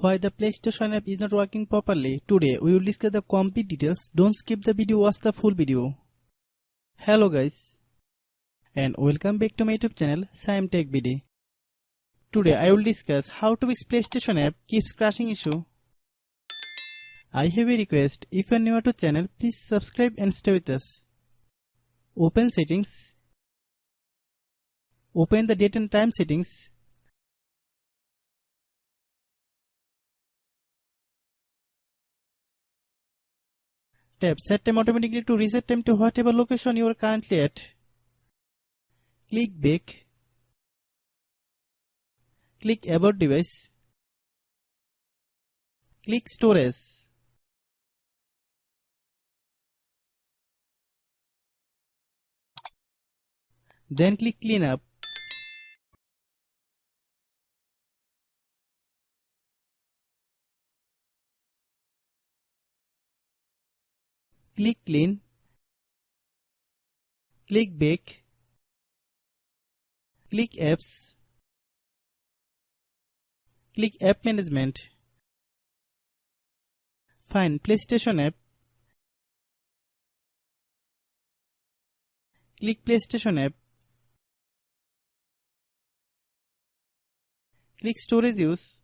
Why the PlayStation app is not working properly. Today we will discuss the complete details. Don't skip the video, watch the full video. Hello guys and welcome back to my YouTube channel Shaem Tech BD. Today I will discuss how to fix PlayStation app keeps crashing issue. I have a request, if you are new to channel, please subscribe and stay with us. Open settings. Open the date and time settings. Tap set time automatically to reset time to whatever location you are currently at. Click back. Click about device. Click storage. Then click cleanup. Click clean. Click back. Click apps. Click app management. Find PlayStation app. Click PlayStation app. Click storage use.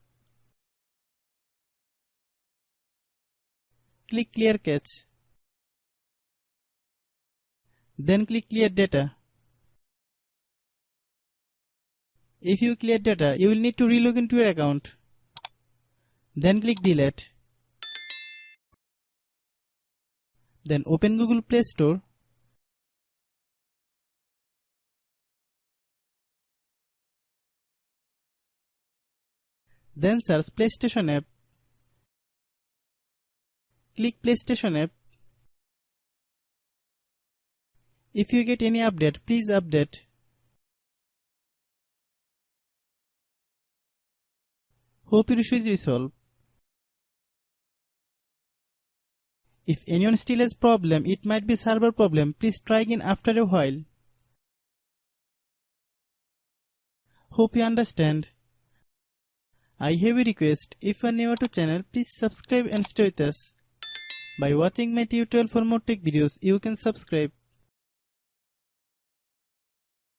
Click clear cache. Then click clear data. If you clear data, you will need to relog into your account. Then click delete. Then open Google Play Store. Then search PlayStation app. Click PlayStation app. If you get any update, please update. Hope your issue is resolved. If anyone still has problem, it might be server problem. Please try again after a while. Hope you understand. I have a request. If you are new to channel, please subscribe and stay with us. By watching my tutorial for more tech videos, you can subscribe.